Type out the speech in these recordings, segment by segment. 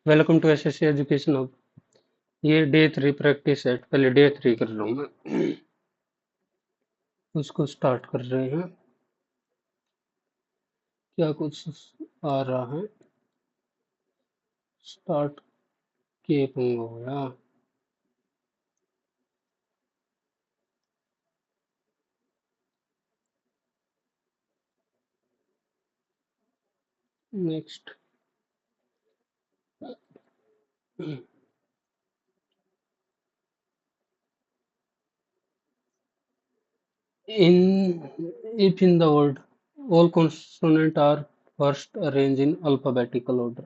Welcome to SSC education hub. ये day 3 practice set, पहले day 3 कर रहा हूँ मैं। उसको स्टार्ट कर रहे हैं। क्या कुछ आ रहा है? स्टार्ट के पंग हो गया। Next. In if in the word, all consonants are first arranged in alphabetical order.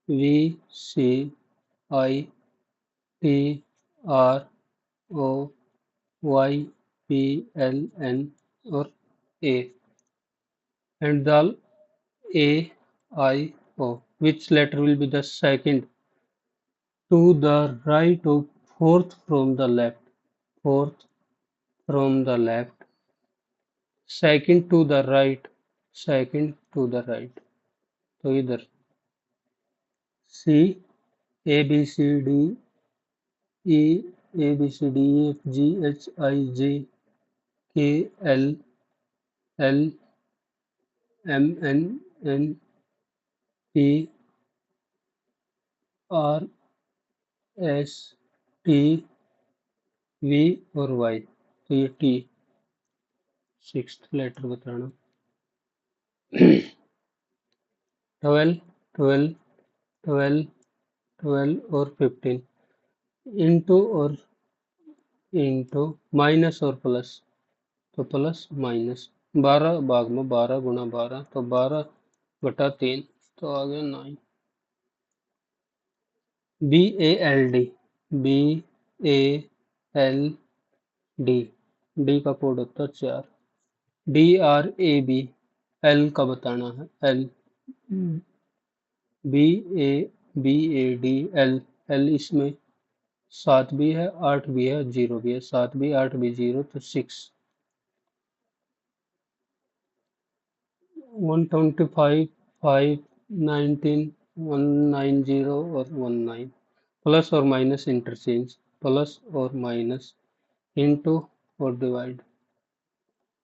V, C, I, T, R, O, Y, P, L, N or A. And the A, I, O. Which letter will be the second to the right of fourth from the left? Fourth from the left. Second to the right. Second to the right. तो इधर C, A, B, C, D, E, A, B, C, D, E, F, G, H, I, J, K, L, L, M, N, N, P, R, S, T, V और Y। तो ये T sixth letter बताना। 12, 12, 12, 12 और 15 into और into minus और plus, तो plus minus 12 भाग में 12 गुणा 12 तो 12/3 तो आ गया 9। BALD, BALD, डी का कोड होता है 4। DRAB, एल का बताना है। एल, BAD, एल इसमें 7 भी है, 8 भी है, 0 भी है। 7 भी, 8 भी, 0 तो 6। 125, 5, 19, 190 और 19। प्लस और माइनस इंटरचेंज, प्लस और माइनस, इंटू और डिवाइड।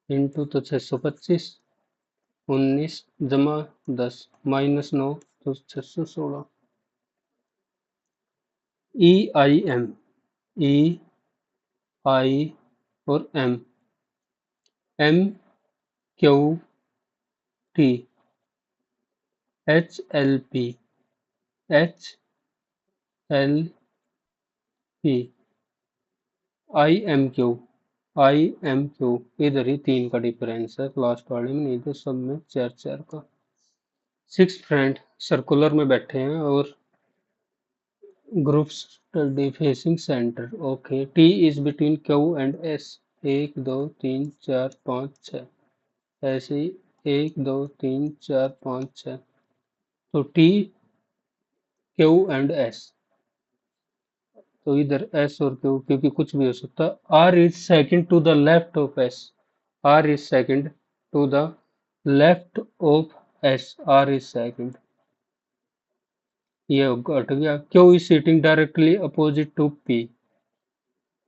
इंटू तो 625, 19 जमा 10 माइनस 9 तो 616। EIM, EI और MQT, HLP, HLP, IMQ इधर ही 3 का डिफरेंस है, लास्ट वाले में नहीं तो सब में 4 का। 6 फ्रेंड सर्कुलर में बैठे हैं और group study facing centre. Okay, T is between Q and S। 1 2 3 4 5 6 ऐसे ही 1 2 3 4 5 6 तो T, Q एंड S। तो इधर S और Q क्योंकि कुछ भी हो सकता है। R is second to the left of S। R is second to the left of S। R is second. ये हट गया। Q is sitting directly opposite to P।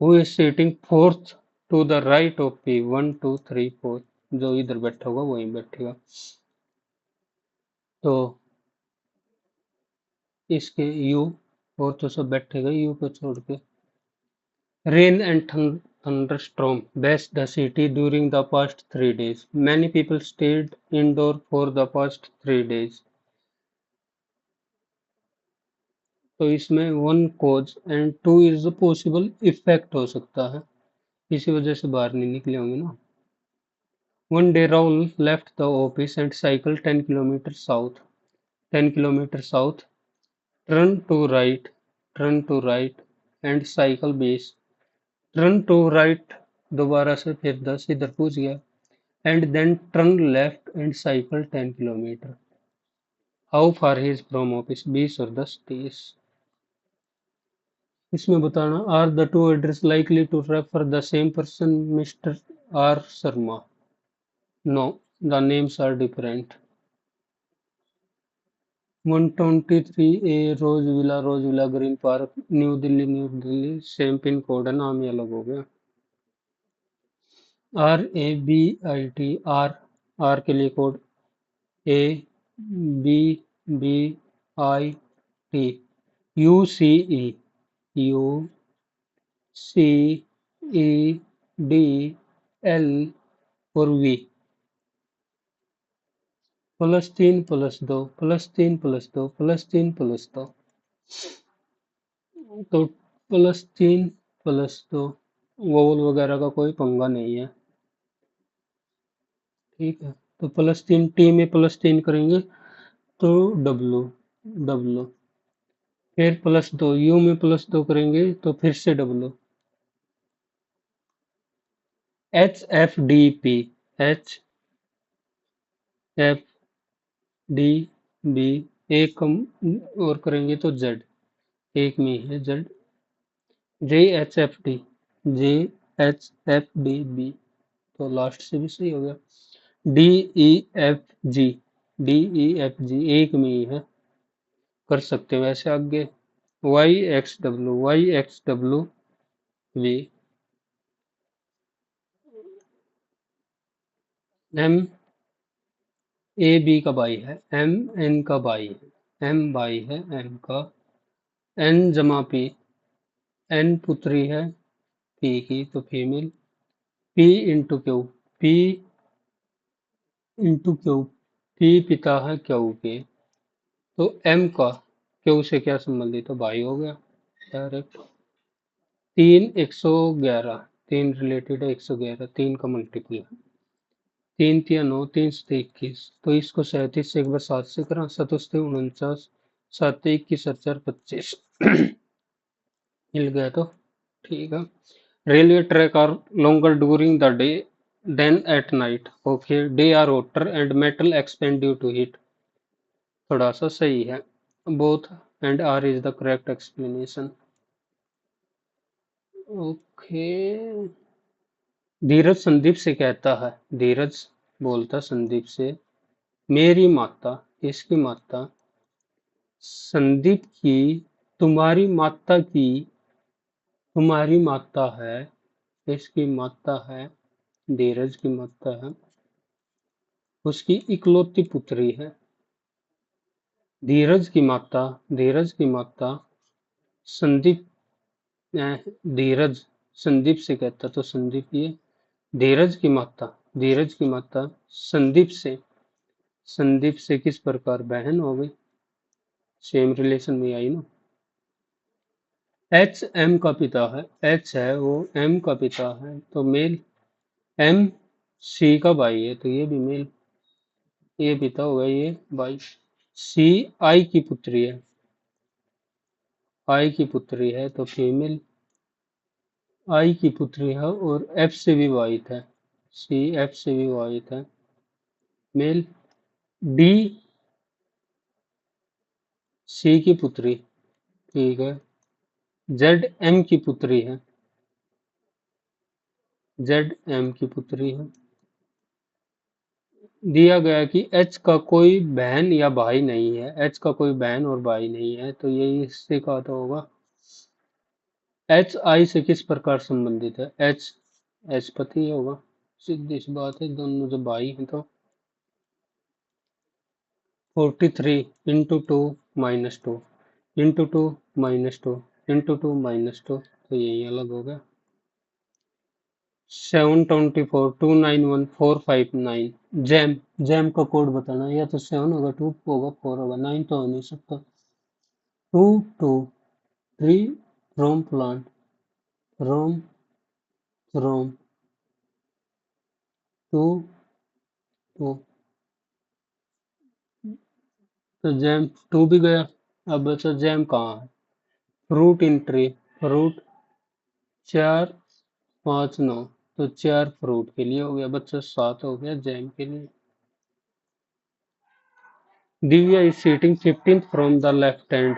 Who is sitting fourth to the right of P? 1 2 3 4। जो इधर बैठा होगा वहीं बैठेगा। तो इसके U और तो सब बैठेगा U को छोड़ के। Rain and thunderstorm bashed the city during the past 3 days. Many people stayed indoor for the past 3 days. तो इसमें one cause and two is possible effect हो सकता है, इसी वजह से बाहर नहीं निकले होंगे ना। One day Raul left the office and cycled 10 kilometers south. 10 kilometers south, turn to right and cycle base. Turn to right दोबारा से फिर 10 इधर पूछ गया and then turn left and cycle 10 kilometer. How far he is from office? 20 और 10 30। इसमें बताना are the two address likely to refer the same person Mr. R. Sharma? No, the names are different. 123A rose villa green park, new Delhi same pin code है, नाम ही अलग हो गया। RABIT, are के लिए कोड ABBIT, UCEDL और V, +3+2 +3+2 +3+2, तो +3+2, vowel वगैरह का कोई पंगा नहीं है। ठीक है, तो +3 टी में +3 करेंगे तो डब्लू, फिर +2 यू में +2 करेंगे तो फिर से डब्लू, HFDP, HFDB, एक कम और करेंगे तो जेड, एक में है जेड, JHFD तो लास्ट से भी सही हो गया। DEFG, DEFG एक में ही है, कर सकते हो वैसे आगे। YXW V, MAB का बाई है, MN का बाई है, M बाई है M का, N जमा P, N पुत्री है P की तो female, P into Q, P into Q, P पिता है क्यू के, तो M का क्यू से क्या संबंधित है, भाई हो गया डायरेक्ट। 3 111, 3 रिलेटेड है 111, 3 का मल्टीपल है, 3 3 9, 3 7 21, तो इसको 37 से एक बार 7 से करा, 7 49, 7 21 मिल गया तो ठीक है। Railway track are longer during the day than at night, okay, day are hotter and metal expand due to heat, थोड़ा सा सही है, both and are is the correct explanation, okay। धीरज संदीप से कहता है, धीरज बोलता संदीप से, मेरी माता, इसकी माता, संदीप की, तुम्हारी माता की, तुम्हारी माता है, इसकी माता है, धीरज की माता है, उसकी इकलौती पुत्री है। धीरज की माता संदीप, धीरज संदीप से कहता तो संदीप ये, धीरज की माता संदीप से किस प्रकार बहन हो गई, सेम रिलेशन में आई ना। एच एम का पिता है, एच है वो एम का पिता है तो मेल, एम सी का भाई है तो ये भी मेल, ये पिता होगा ये भाई, सी आई की पुत्री है, आई की पुत्री है तो फीमेल, आई की पुत्री है और एफ से विवाहित है, सी एफ से विवाहित है, मेल, डी सी की पुत्री, ठीक है, जेड एम की पुत्री है, जेड एम की पुत्री है। दिया गया कि एच का कोई बहन या भाई नहीं है, एच का कोई बहन और भाई नहीं है तो यही इससे कहा तो होगा। एच आई से किस प्रकार संबंधित है, एच, एच पति होगा, सीधी सी बात है, दोनों जब भाई हैं तो। 43 × 2 - 2 × 2 - 2 × 2 - 2, तो यही अलग हो गया। 724 291 459, जैम, जैम का कोड बताना, या तो 7 होगा, 2 होगा, 4 होगा, 9 तो हो नहीं सकता। 2 2 3 रोम प्लांट, रोम रोम 2 2, तो जैम 2 भी गया। अब बचा जैम कहाँ है, फ्रूट इन ट्री, फ्रूट 4 5 9, तो 4 फ्रूट के लिए हो गया, बच्चा 7 हो गया जैम के लिए। Divya is seating 15th from the left hand,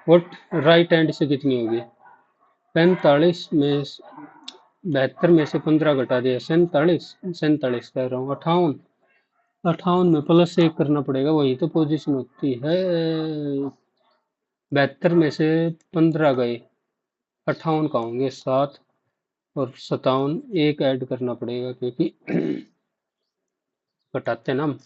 what right hand से कितनी होगी, 45 में 72 में से 15 घटा दिया, 47 कह रहा हूँ, 58, 58 में +1 करना पड़ेगा, वही तो पोजीशन होती है। 72 में से 15 गए, 58 का होंगे 7, और 57 एक ऐड करना पड़ेगा क्योंकि घटाते हैं ना हम।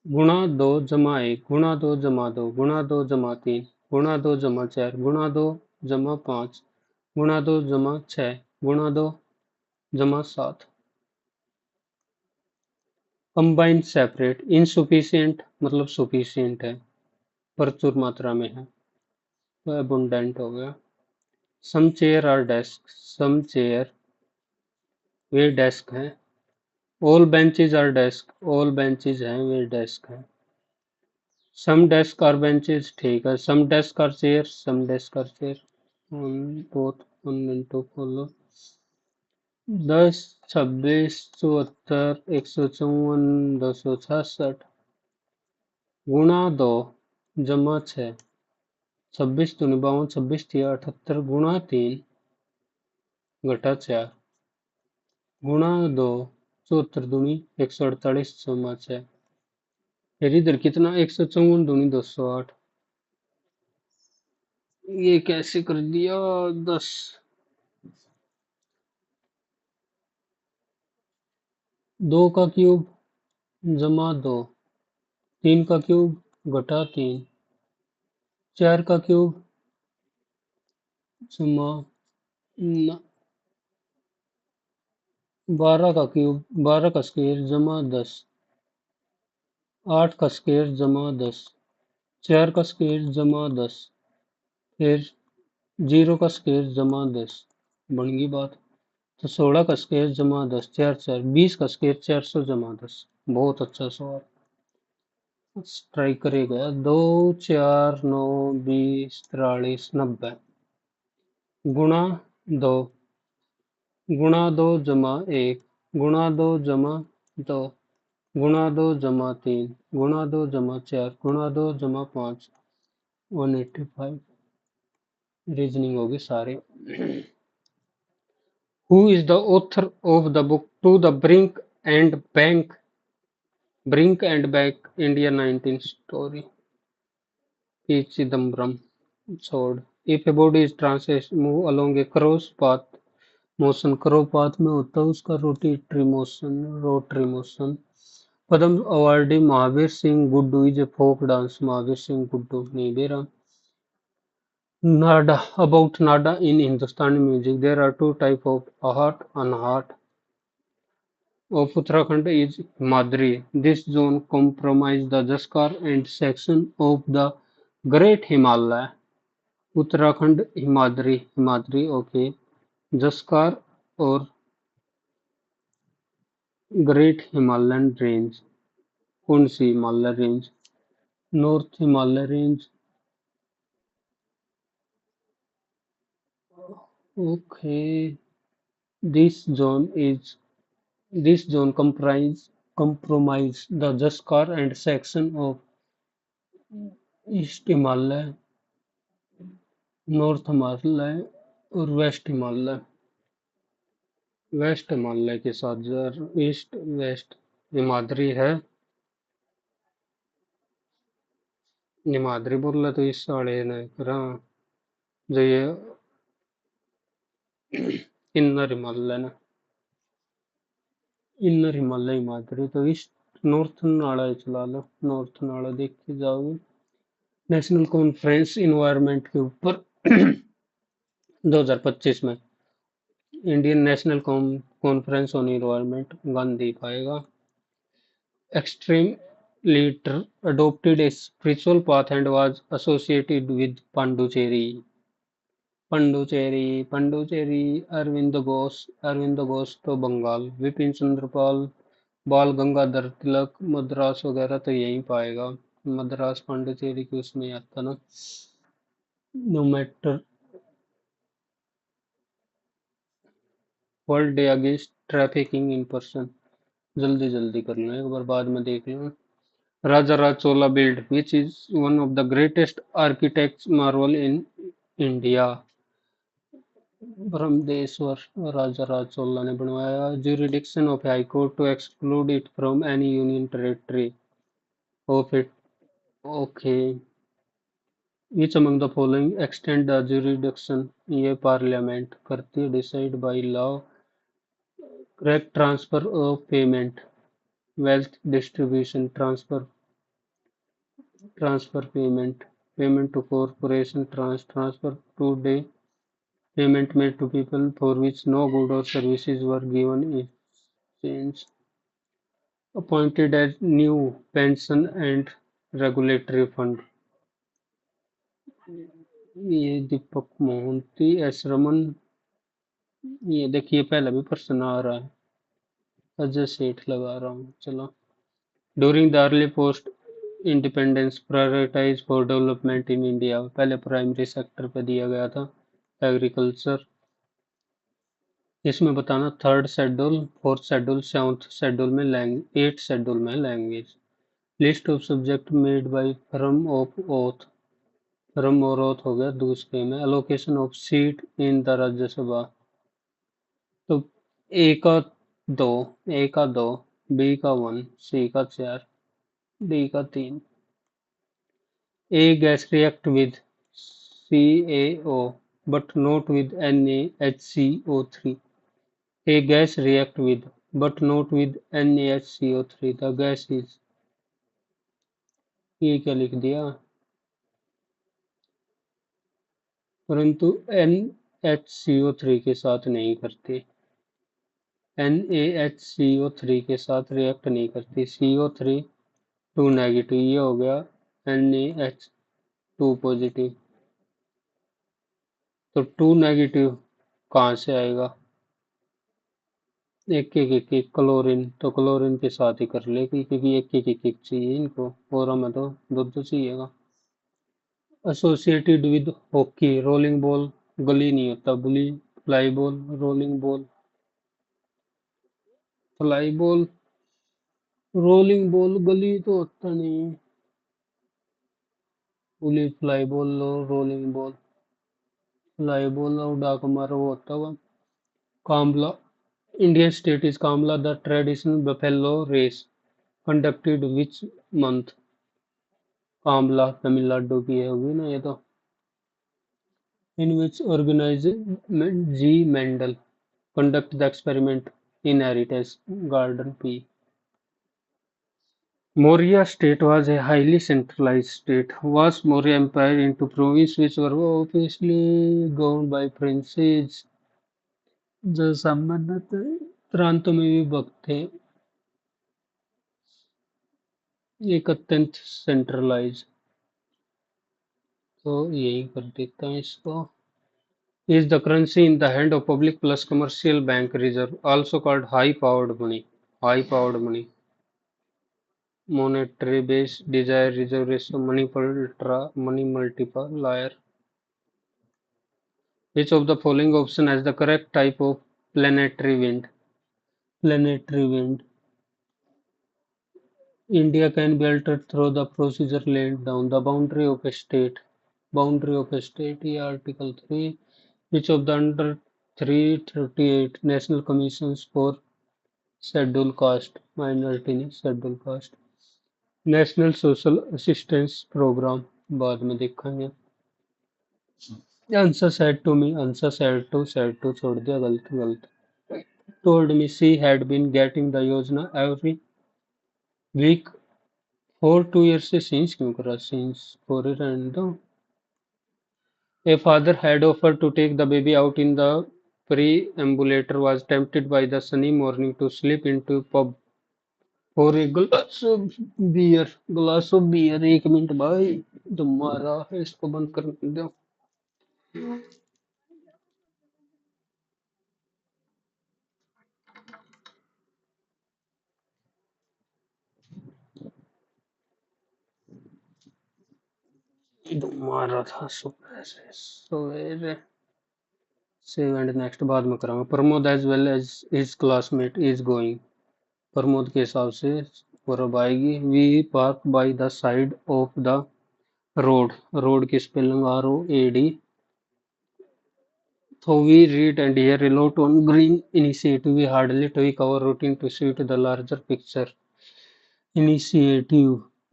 गुणा 2 जमा 1, गुणा 2 जमा 2, गुणा 2 जमा 3, गुणा 2 जमा 4, गुणा 2 जमा 5, गुणा 2 जमा 6, गुणा 2 जमा 7। कंबाइंड सेपरेट, इनसुफिशियंट मतलब सुफिशियंट है, प्रचुर मात्रा में है, तो अबुंडेंट हो गया। Some chair are desk, some chair वे डेस्क हैं। All benches are desk, all benches हैं वे डेस्क हैं। सम डेस्क आर बेंचेज, ठीक है। Some desk are chair, some desk are chair. Both 1 into follow. 10, 26, 74, 154, 266, गुणा 2 जमा 6, 26 दूनी 52, 26 तिया 78, गुणा 3 घटा 4, गुणा 2 74 दूनी 148 जमा 6। फिर इधर कितना, 154 दूनी 208। ये कैसे कर दिया? 10, 2 का क्यूब जमा 2, 3 का क्यूब घटा 3, 4 का क्यूब जमा 12 का क्यूब, 12 का स्क्वायर जमा 10, 8 का स्क्वायर जमा 10, 4 का स्क्वायर जमा 10, फिर 0 का स्क्वायर जमा 10। बन गई बात। तो 16 का स्क्वायर जमा 10, 4 4 20 का स्क्वायर 400 जमा 10। बहुत अच्छा सवाल, ट्राई करेगा। 2 4 9 20 43 90, गुणा 2, गुणा 2 जमा 1, गुणा 2 जमा 2, गुणा 2 जमा 3, गुणा 2 जमा 4, गुणा 2 जमा 5, 185। रीजनिंग होगी सारे। Who is the author of the book To the Brink and Back India 19 story? P. Chidambaram. Sword. If a body is translated move along a cross path motion, cross path में होता है उसका rotary motion. Padma awardee Mahavir Singh Guddu is a folk dance, Mahavir Singh Guddu नहीं दे रहा। Nada, about nada in Hindustani music, there are two types of Ahat and Hat of Uttarakhand is Madri. This zone comprises the Jaskar and section of the Great Himalaya. Uttarakhand Himadri, okay. Jaskar और great Himalayan range, कौन सी Himalaya range? North Himalaya range, okay. This zone is This zone comprise the Jaskar and section of East Himalaya, North Himalaya और waste Himalaya. Waste Himalaya के साथ east west Himadri है। हिमाद्री बोल तो इस साड़े ने करा जो ये इनर हिमालय ना, इनर हिमालय हिमाद्री तो ईस्ट नॉर्थ नाड़ा चला लो, नॉर्थ नाड़ा देख के जाओगे। नेशनल कॉन्फ्रेंस इन्वायरमेंट के ऊपर 2025 में Indian national conference on environment Gandhi पाएगा। Extreme leader adopted a spiritual path and was associated with Pondicherry. Puducherry Arvind Ghosh तो बंगाल, विपिन चंद्र पाल, बाल गंगाधर तिलक, मद्रास वगैरह तो यहीं पाएगा। मद्रास पांडिचेरी के उसमें आता ना। No matter. World day against trafficking in person, जल्दी जल्दी कर लो, एक बार बाद में देख लो। राजा चोला built, which is one of the greatest architects marvel in India? ब्रह्मदेश्वर राजा राज चोला ने बनवाया। Jurisdiction of High Court to exclude it from any union territory of it. Okay. Which among the following extend the jurisdiction? ये parliament करती है decide by law. Correct transfer of payment, wealth distribution, transfer payment, payment to corporation, transfer to day, payment made to people for which no good or services were given in exchange, appointed as new pension and regulatory fund। ये दीपक Mohanty, S Raman. ये देखिए पहला भी प्रश्न आ रहा है, अजय सेठ लगा रहा हूँ। चलो, during the early post independence prioritize for development in India, पहले प्राइमरी सेक्टर पे दिया गया था एग्रीकल्चर। इसमें बताना third schedule, fourth schedule, seventh schedule में लैंग्वेज, एट शेड्यूल में language. List of subject made by form of oath, form और ओथ हो गया दूसरे में। Allocation of seat in the Rajya Sabha, तो ए का दो, ए का दो, बी का वन, सी का चार, डी का तीन। A gas react with CaO but not with NaHCO3. A gas react with but not with NaHCO3. The gas is, ये क्या लिख दिया, परंतु NaHCO3 के साथ नहीं करती, NaHCO3 के साथ रिएक्ट नहीं करती। CO3 टू नेगेटिव, ये हो गया NaH2 पॉजिटिव, तो टू नेगेटिव कहाँ से आएगा, एक एक एक एक क्लोरीन, तो क्लोरीन के साथ ही कर लेगी क्योंकि एक एक एक एक चाहिए इनको, और हमें तो दो दो चाहिएगा। Associated with hockey, rolling ball गली नहीं होता, bully, fly ball, rolling ball, fly ball, rolling ball गली तो होता नहीं, bully fly ball, rolling ball, fly ball और डाक मारो वो होता हुआ। Kambala, Indian state is Kambala the traditional buffalo race conducted which month, Kambala Tamil Nadu की है होगी ना ये तो। In which organism G. Mendel conducted the experiment in Heritage Garden P. Maurya state was a highly centralized state. Was Maurya empire into provinces which were obviously governed by princes? जो संबंधित प्रांतों में विभक्त थे, एक अत्यंत सेंट्रलाइज, तो यही कर देता हूँ इसको। Is the currency in the hand of public plus commercial bank reserve, also called high-powered money. High-powered money. Monetary base, desire, reserve ratio, money multiplier. Which of the following option has the correct type of planetary wind? Planetary wind. India can be altered through the procedure laid down. The boundary of a state. Boundary of a state, Article 3. Which of the under 338 national commissions for schedule caste, minority नहीं schedule caste, national social assistance program बाद में देखेंगे। Answer said to me, answer said to छोड़ दिया, गलत गलत। Told me she had been getting the yojana every week for 2 years से since क्यों करा, सीन्स फॉर ही रहने दो। A father had offer to take the baby out in the pre-ambulator was tempted by the sunny morning to slip into pub और एक glass of beer, एक minute भाई तुम्हारा है, इसको बंद कर दो। तुम्हारा था सुबह से सवेरे सेव एंड नेक्स्ट बाद में कराऊंगा। Pramod as well as his classmate is going, Pramod के हिसाब से पूरब आएगी। We park by the side of the road, road की spelling ROAD, Though we read and hear a lot on green initiative, we hardly tweak our routine to suit the larger picture. Initiative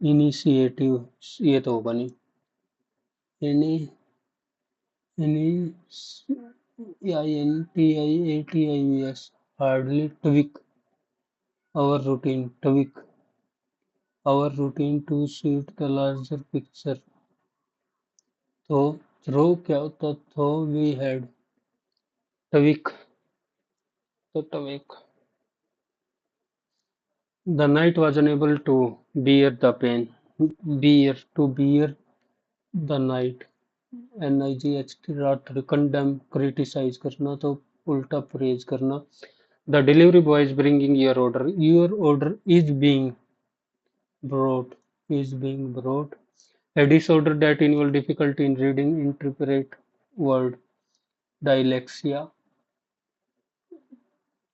initiative ये तो होगा नहीं इनी इनी I N T I A T I S hardly tweak our routine to suit the larger picture. तो through क्या होता though we had tweak तो tweak the knight was unable to bear the pain bear the night NIGHT रात condemn criticize करना तो उल्टा praise करना the delivery boy is bringing your order brought is being brought a disorder that involves difficulty in reading interpret word dyslexia.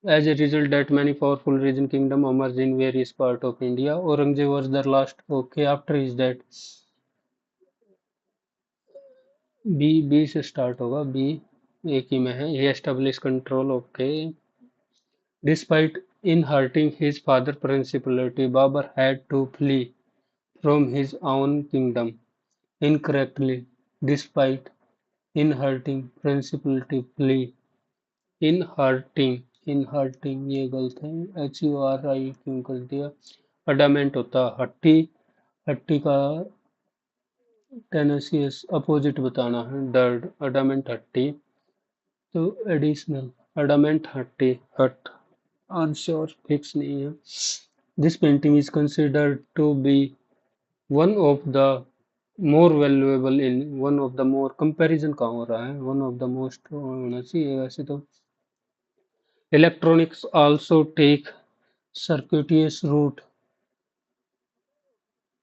As a result, that many powerful region kingdom emerged in various parts of India. Aurangzeb was the last. Okay, after his death, B से start होगा B एक ही में है he established control. Okay, despite inheriting his father's principality, Babur had to flee from his own kingdom. Incorrectly, despite inheriting principality, flee. इनहर्टिंग ये गलत है HURI क्यों कर दिया अडामेंट होता हट्टी हट्टी का टेनेसियस अपोजिट बताना है डर्ड अडामेंट हट्टी तो एडिशनल अडामेंट हट्टी हट आंसर फिक्स नहीं है this painting is considered to be one of the more valuable in one of the more comparison कहाँ हो रहा है वन ऑफ द मोस्ट होना चाहिए वैसे तो electronics also take circuitous route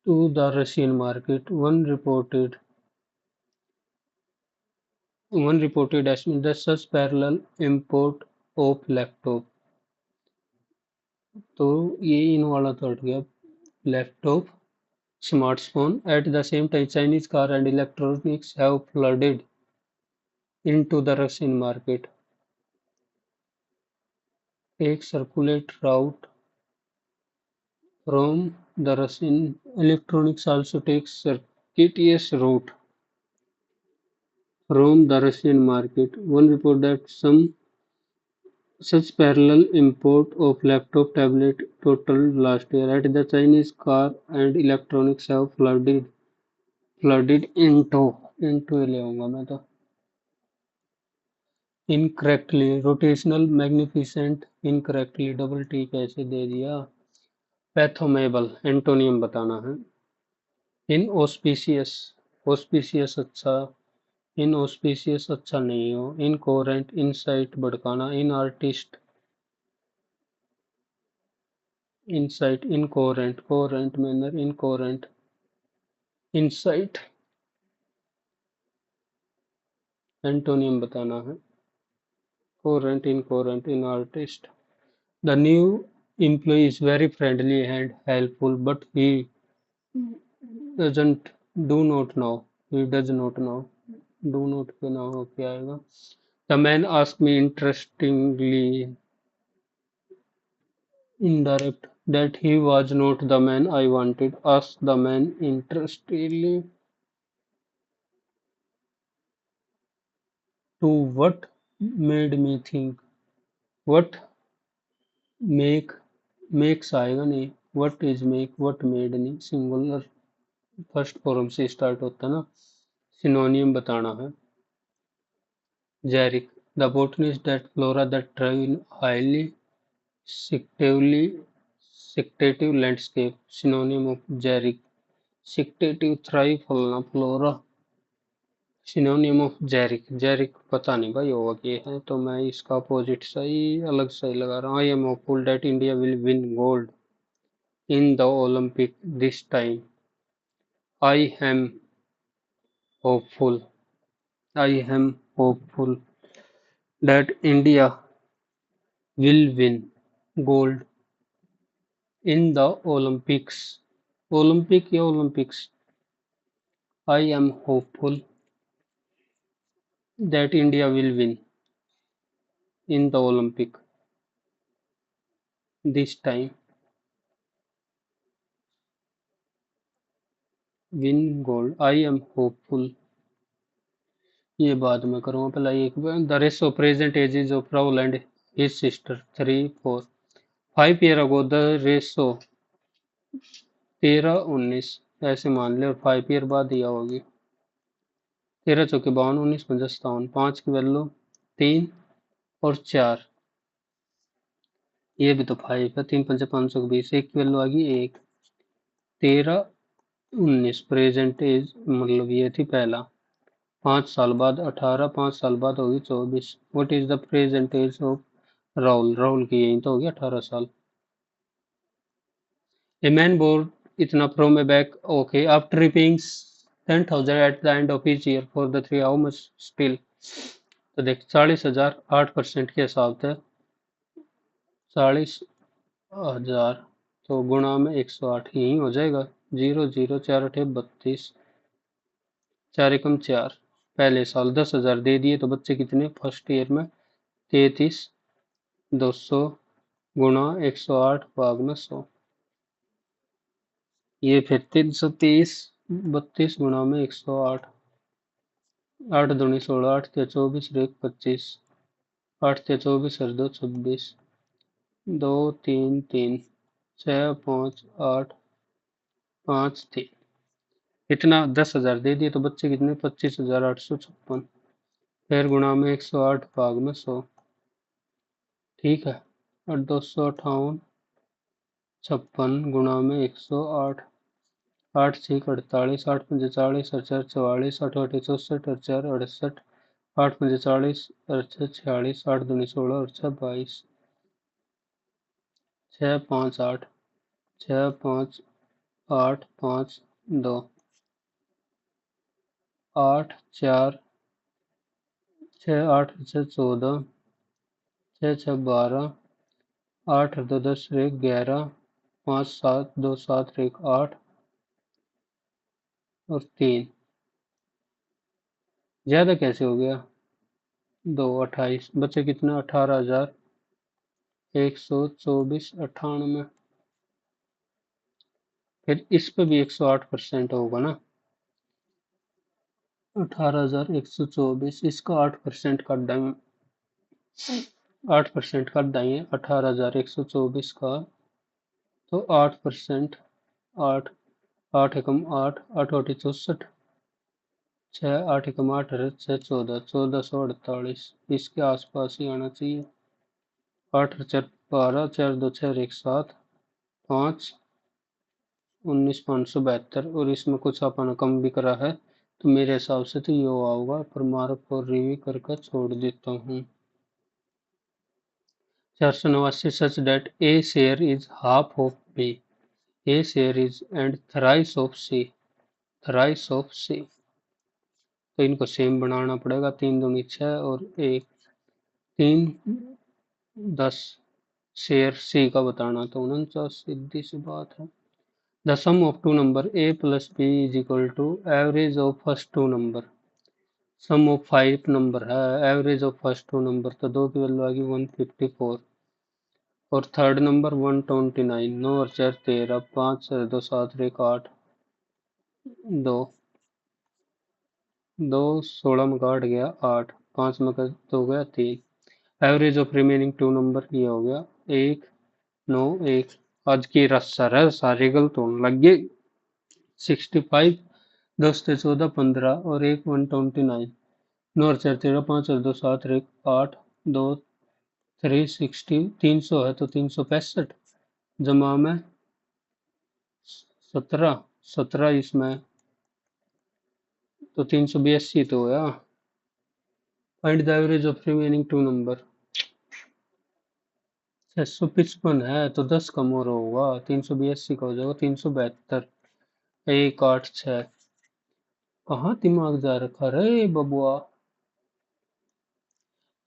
to the Russian market. One reported estimate that such parallel import of laptop. तो ये इन वाला तो हट गया laptop smartphone. At the same time, Chinese car and electronics have flooded into the Russian market. Take circulate route from the Russian electronics also takes circuitous route from the Russian market. One report that some such parallel import of laptop tablet totaled last year at the Chinese car and electronics have flooded into ले आऊंगा मैं तो incorrectly rotational magnificent incorrectly double T कैसे दे दिया पैथोमेबल antonym बताना है inauspicious auspicious अच्छा inauspicious अच्छा नहीं हो incoherent insight भड़काना insight incoherent coherent manner incoherent insight antonym बताना है coherent incoherent inartist the new employee is very friendly and helpful but he doesn't do not know he does not know do not पे ना हो क्या आएगा the man asked me interestingly indirect that he was not the man I wanted asked the man interestedly to what made me think what make makes आएगा नहीं what is make what made नहीं singular first form से start होता है ना सिनोनियम बताना है जेरिक the botanist that flora that thrive in highly sectatively sectative landscape synonym of जेरिक sectative thrive फलना फ्लोरा सिनोनियम ऑफ जेरिक जेरिक पता नहीं भाई होगा क्या है तो मैं इसका अपोजिट सही अलग सही लगा रहा हूँ I am hopeful that India will win gold in the Olympic this time I am hopeful I am hopeful that India will win gold in the Olympics. Olympic या Olympics. I am hopeful that India will win. in the Olympic this time. Win gold. I am hopeful. ये बाद में करूँगा, पहले एक the rest of present ages of Raul and his sister 3, 4, 5 year ago the ratio 13, 19 ऐसे मान ले, और 5 year बाद दिया होगी। 13 चौके 52, 19 पंजे 57, 5 की वैल्यू 3 और 4, ये भी तो 5 है, 3 पंजे 520, 1 की वैल्यू आ गई 1, 13, 19 प्रेजेंट एज, मतलब ये थी पहला। 5 साल बाद 18, 5 साल बाद होगी 24। What is the present age of Rahul? Rahul की यही तो होगी 18 साल। ए मैन बोर्ड इतना from a bank, okay, after repaying 10,000 at the end of each year for the 3, how much still? तो देख 40,000 8% के हिसाब से 40,000 तो गुणा में 108 यही हो जाएगा। 0 0 4 8 32, 4 एकम 4। पहले साल 10,000 दे दिए तो बच्चे कितने फर्स्ट ईयर में? 33, 200 गुणा 108 भाग में 100, ये फिर 330, 32 गुणा में 108, 8 दूनी 16, 8 तिया 24, 1 25, 8 तिया 24 और 2 26, 2 3 3, 6 5 8 5 3, इतना 10,000 दे दिए तो बच्चे कितने? 25,856, फिर गुणा में 108 भाग में 100, ठीक है, और 258 56 गुणा में 108, 8 6 48, 8 पंजे 40 और 4 44, 8 8 64 और 4 68, 8 पंजे 40 और 6 46, 8 दूनी 16 और 6 22, 6 5 8, 6 5 8 5 2, 8 4, 6 8 6 14, 6 6 12, 8 2 10 1 11, 5 7 2 7 1 8 और 3, ज्यादा कैसे हो गया? 2 28, बचे कितना? 18,124 98, फिर इस पे भी 108% होगा ना। 18,124, इसका 8% काट देंगे, 8% काट देंगे 18,124 का, तो 8%, 8 8 एकम 8, 8 8 64, 6 8 एकम 8 6 14, 1448, इसके आसपास ही आना चाहिए। 8 4 12, 4 2 6 1 7, 5 19,572, और इसमें कुछ अपन कम भी करा है, तो मेरे हिसाब से तो ये होगा, पर मार्क को रिव्यू करके छोड़ देता हूँ। 489 such that A share is half of B, A share is and thrice of C, thrice of C, तो इनको सेम बनाना पड़ेगा। 3 दूनी 6 और 1 3 10, शेयर C का बताना, तो 49, सीधी सी बात है। The sum of two number A plus B is equal to average of first two number, sum of 5 number है, average of first two number, तो 2 की वैल्यू आ गई 154, और थर्ड नंबर 129, 9 और 4 13, 5 और 2 7 और 1 8, 2 2 16 में काट गया 8, 5 में कट हो गया 3, average of remaining to number ये हो गया 1 9 1। आज की रस्सा है सारे गलत होने लग गए। 65, 10 से 14 15 और 1 129, 9 और 4 13, 5 और 2 7 और 1 8, 2 360, 300 है तो 365, जमा में 17 17 इसमें, तो 382 तो होया। Find the average of remaining to number, 655 है तो 10 कम और होगा, 382 का हो जाएगा 372, 1 8 6, कहाँ दिमाग जा रखा रे बबुआ।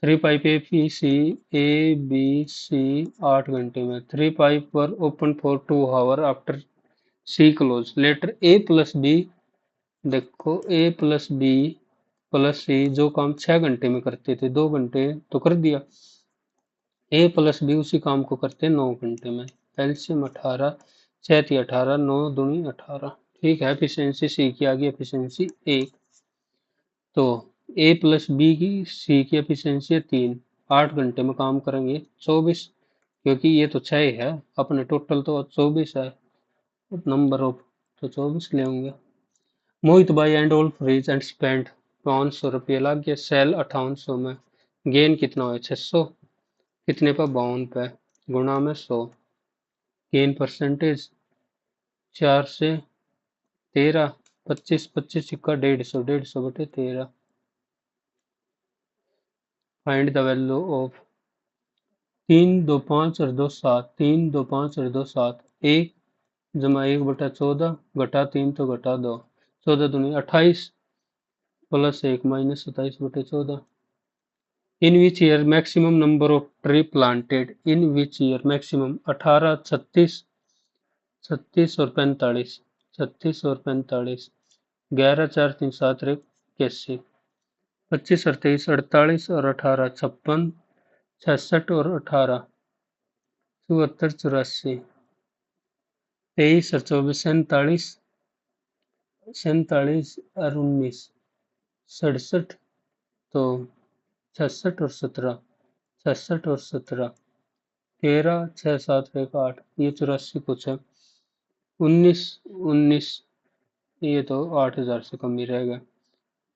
3 pipe A B C, A B C 8 घंटे में, 3 pipe were open for 2 hour after C close, later A plus B, देखो A plus B plus C जो काम 6 घंटे में करते थे 2 घंटे तो कर दिया, ए प्लस बी उसी काम को करते हैं 9 घंटे में। एलसीएम 18, 6 18, 9 दूनी 18। ठीक है, एफिशिएंसी सी की आ गई एफिशिएंसी 1। तो ए प्लस बी की सी की एफिशिएंसी 3, 8 घंटे में काम करेंगे 24, क्योंकि ये तो 6 है, अपने टोटल तो 24 है, नंबर ऑफ, तो 24 ले होंगे। Mohit buy and all fridge and spend 500 रुपये लग गया, सेल 5800 में, गेन कितना हुआ 600, कितने पर 52 पे, गुणा में 100, गेन परसेंटेज 4 से 13, 25, 25 सिक्का 150, 150 बटे 13। फाइंड द वैल्यू ऑफ 3 2 5 और 2 7, 3 2 5 और 2 7, 1 जमा 1/14 घटा 3 तो घटा 2, 14 दूनी 28 plus 1 minus 27/14। In which year maximum number of tree planted, in which year maximum 18, 36, 36 और 45, 36 और 45, 11 4 3 7 81, 25 और 23 48 और 18 56, 66 और 18 74 84, 23 और 24 47, 47 और 19 67, तो 66 और 17, 66 और 17, 13 6 7 1 8, ये 84 कुछ है, 19 19, ये तो 8000 से कम ही रहेगा,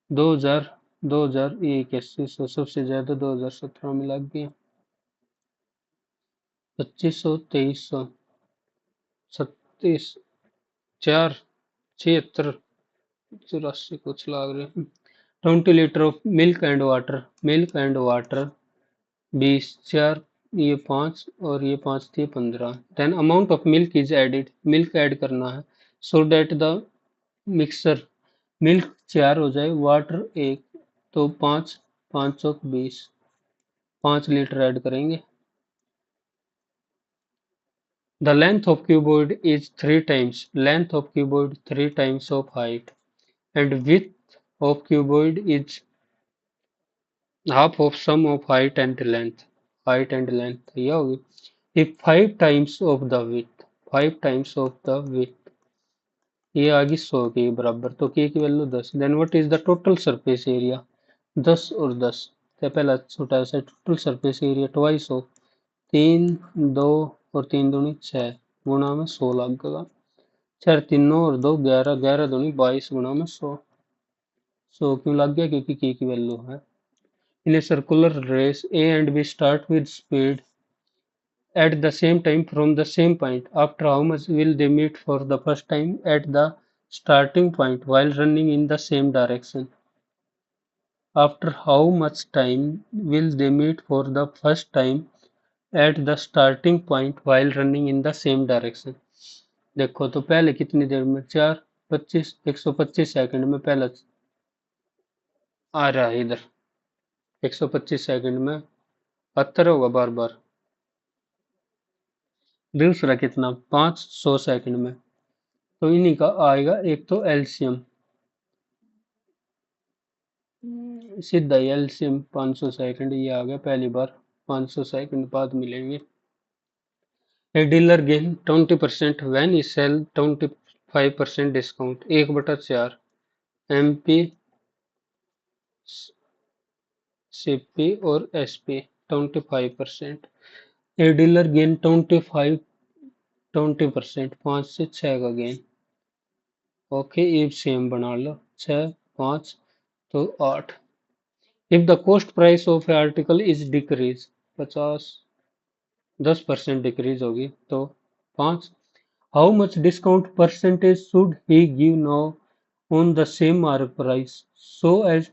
2000, 2000 ये 8100, सबसे ज्यादा 2017 में लग गया, 2500, 2300, 36, 4 76, 84 कुछ लाग रहे हैं। 20 litre of milk and water, milk and water 20, 4 ये 5 और ये 5 थे 15। Then amount of milk is added, milk add करना है, so that the mixture, milk 4 हो जाए, वाटर 1, तो 5, 5 चौक 20, 5 लीटर ऐड करेंगे। The length of cuboid is 3 times length of cuboid 3 times of height, and width of cuboid is half of sum of height and length. Height and length ये होगी। If 5 times of the width, 5 times of the width, ये आ गई 100 के बराबर, तो k की value 10। Then what is the total surface area, 10 और 10, तो पहला छोटा सा total surface area twice of 3 2 और 3 दूनी 6 गुणा में 100 लगेगा, 4 3 9 और 2 11, 11 दूनी 22 गुणा में 100, 100 क्यों लग गया, क्योंकि k की वैल्यू है। In a circular race A and B start with speed at the same time from the same point. After how much will they meet for the first time at the starting point while running in the same direction? After how much time will they meet for the first time at the starting point while running in the same direction? देखो तो पहले कितनी देर में, 4 25 125 second में पहला आ रहा है इधर, 125 सेकंड में आता होगा बार बार, दूसरा कितना 500 सेकंड में, तो इन्हीं का आएगा एक तो एलसीएम, सीधा एलसीएम 500 सेकंड ये आ गया पहली बार, 500 सेकंड बाद मिलेंगे। A dealer gain 20% when he sell 25% discount, 1/4 MP CP और एसपी 25%। ए डीलर गेन 20% 5 से 6 का गेन। ओके, ये सेम बना लो, 6 5 तो 8। If the cost price of a article is decrease, 50 10% decrease होगी तो 5। How much discount percentage should he give now on the same mark price so as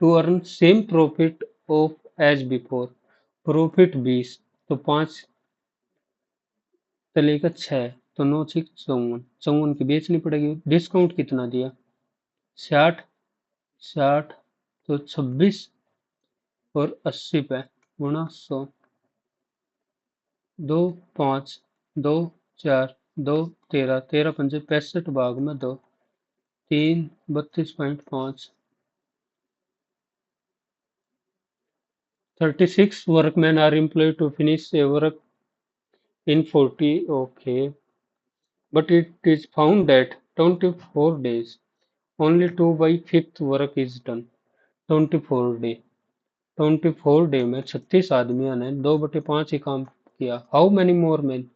to earn same profit of as before, profit 20, तो 5 चलेगा 6, तो 9 6 54, 54 की बेचनी पड़ेगी। Discount कितना दिया 60, 60 तो 26 और 80 पे गुणा 100, 2 5 2 4 2 13, 13 पंजे 65 भाग में 2, 3 32.5, 36 workmen are employed to finish a work in 40. Okay, but it is found that 24 days, only 2 by 5th work is done. 24 day में 36 आदमियों ने 2/5 ही काम किया. How many more man?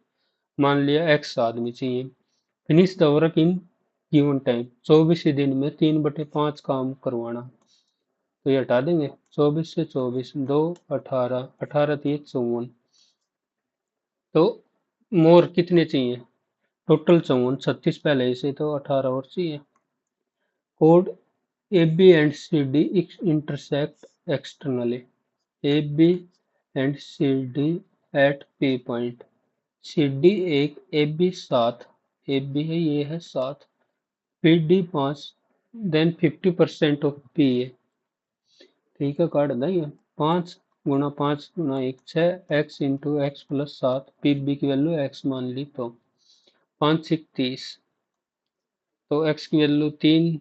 मान लिया एक्स आदमी चाहिए. Finish the work in given time. 24 ही दिन में 3/5 काम करवाना. तो ये हटा देंगे. 24 से 24, 2 18, 18 3 54. तो मोर कितने चाहिए? टोटल 54, 36 पहले से तो 18 और चाहिए. Code AB and CD intersect externally. AB and CD at P point. CD एक AB 7, AB है, ये है 7, PD 5, then 50% of PA. ठीक है, काट देंगे. 5 गुणा 5 गुणा 1 6 x into x plus 7. PB की वैल्यू x मान ली तो 5 6 30. तो x की वैल्यू 3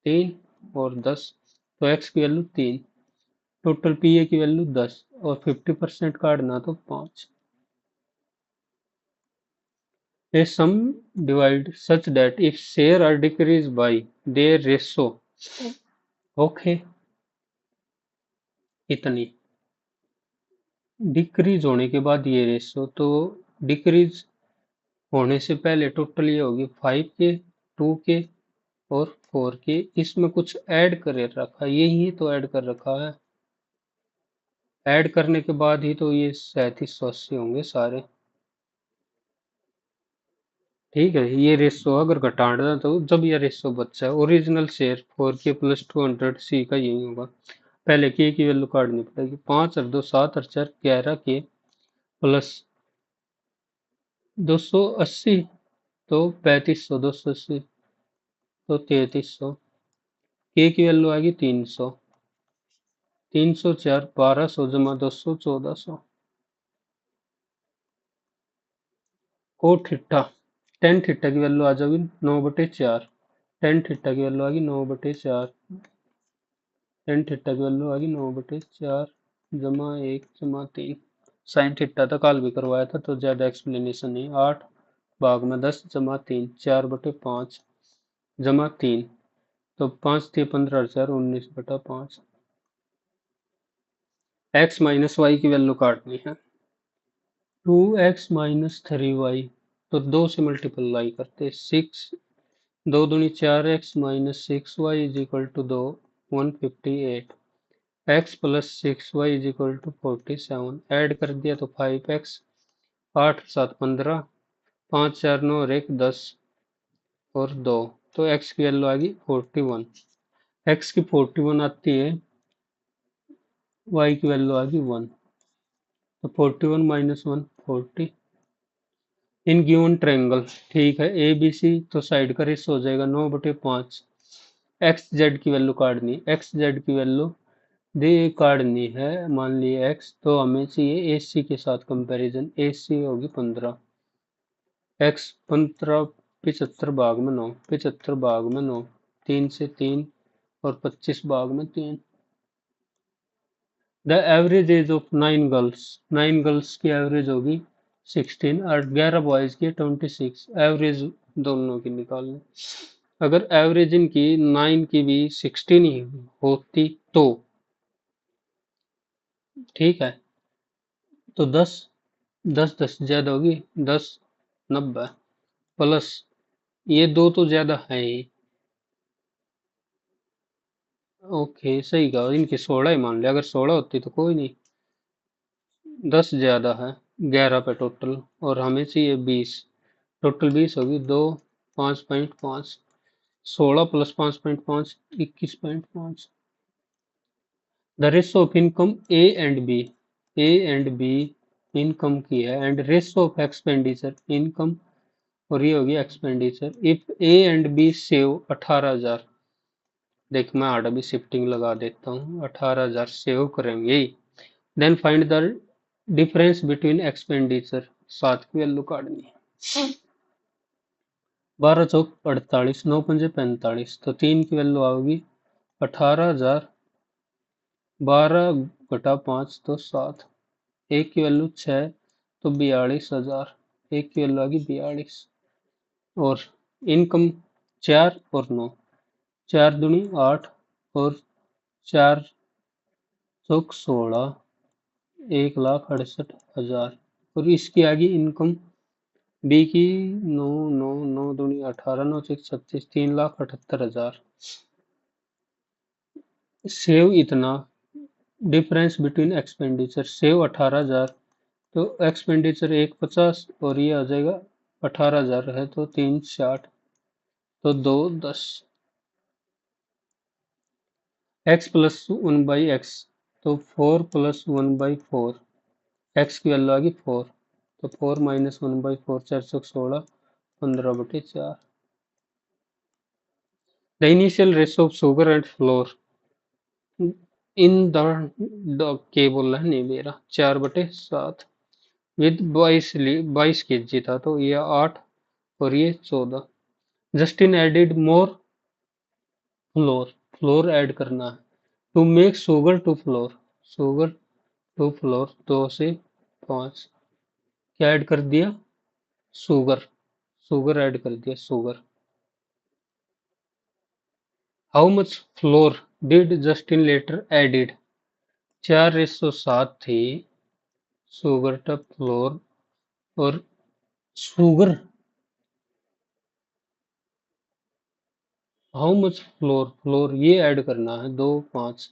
3 और 10. तो x की वैल्यू 3. टोटल पीए की वैल्यू 10 और 50% काटना तो 5. A sum divide such that if share are decreased by their ratio. Okay, इतनी डिक्रीज होने के बाद ये रेशो. तो डिक्रीज होने से पहले टोटल ये होगी 5 के, 2 के और 4 के. इसमें कुछ ऐड कर रखा है, यही तो ऐड कर रखा है. ऐड करने के बाद ही तो ये 3780 होंगे सारे. ठीक है, ये रेशो अगर घटाना तो जब ये रेशो बच्चा है. ओरिजिनल शेयर 4 के प्लस 200 सी का यही होगा. पहले के की वैल्यू काटनी पड़ेगी. 5 और 2 7 और 4 11 के प्लस 280 तो 3500, 280 तो 3300. के की वैल्यू आएगी 300. 304 1200 जमा 200 1400. कोट थीटा, टेन थीटा की वैल्यू आ जाएगी 9/4. टेन थीटा की वैल्यू आ गई 9/4. टेन थीटा की वैल्यू आ गई 9/4 जमा 1 जमा 3. साइन थीटा था, कल भी करवाया था तो ज्यादा एक्सप्लेनेशन नहीं. 8 भाग में 10 जमा 3, 4/5 जमा 3. तो 5 थे 15 और 4 19/5. एक्स माइनस वाई की वैल्यू काटनी है. 2x minus 3y. तो 2 से मल्टीप्लाई करते 6, 2 दूनी 4x minus 6y is equal to 2 158. x plus 6y is equal to 47. Add कर दिया तो 5x. 8 7 15, 5 4 9 और 1 10 और 2. तो x की वैल्यू आ गई 41. x की 41 आती है, y की वैल्यू आ गई 1. तो 41 माइनस 1 40. In given triangle. ठीक है, ए बी सी तो साइड का रेशो हो जाएगा 9/5. एक्स जेड की वैल्यू काटनी. एक्स जेड की वैल्यू दे काटनी है. मान लिए एक्स, तो हमें चाहिए ए सी के साथ कंपैरिजन. ए सी होगी 15. एक्स 15 75 भाग में 9, 75 भाग में 9, 3 से 3 और 25 भाग में 3. The average age of 9 girls. 9 girls की एवरेज होगी 16 और 11 बॉयज की 26. एवरेज दोनों की निकालनी. अगर एवरेज इनकी 9 की भी 16 ही होती तो ठीक है. तो 10 10 10 ज्यादा होगी 10 90 प्लस ये दो तो ज्यादा है ही. ओके, सही कहा. इनकी 16 ही मान लिया. अगर 16 होती तो कोई नहीं. 10 ज्यादा है 11 पे टोटल, और हमें चाहिए 20. टोटल 20 होगी. 2 5.5, 16 plus 5.5 21.5. The ratio of income A and B. A and B income की है. And ratio of expenditure income, और ये होगी expenditure. If A and B save 18,000. देख मैं आड़ा भी शिफ्टिंग लगा देता हूँ. 18,000 सेव करेंगे. Then find the difference between expenditure. 7 की वैल्यू काटनी है. 12 चौक 48, 9 पंजे 45. तो 3 की वैल्यू आओगी 18,000 12/5 तो 7। एक की वैल्यू 6 तो 42,000। एक की वैल्यू आ गई 42। और इनकम 4 और 9, 4 दूनी 8 और 4 चौक 16, 1,68,000। और इसकी आ गई इनकम बी की 9, 9, 9 दूनी 18, 9 छक 36, 3,78,000। सेव इतना, डिफरेंस बिटवीन एक्सपेंडिचर सेव 18,000, तो एक्सपेंडिचर 1,50 और ये आ जाएगा 18,000 है तो 3,60, तो 2,10। एक्स प्लस 1/x, तो 4 + 1/4। एक्स की वैल्यू आ गई 4, तो 4 - 1/4, 4 चौक 16, 15/4। The initial ratio of sugar and floor in the के बोल रहा है नहीं मेरा 4/7 विद 22 kg था, तो ये 8 और ये 14। Justin added more flour, flour add करना है to make sugar to flour, sugar to flour 2 से 5। क्या ऐड कर दिया? शुगर, शुगर ऐड कर दिया, sugar. How much flour did Justin later added? 4:7 थी शुगर टू फ्लोर, और sugar how much flour, flour ये ऐड करना है 2, 5,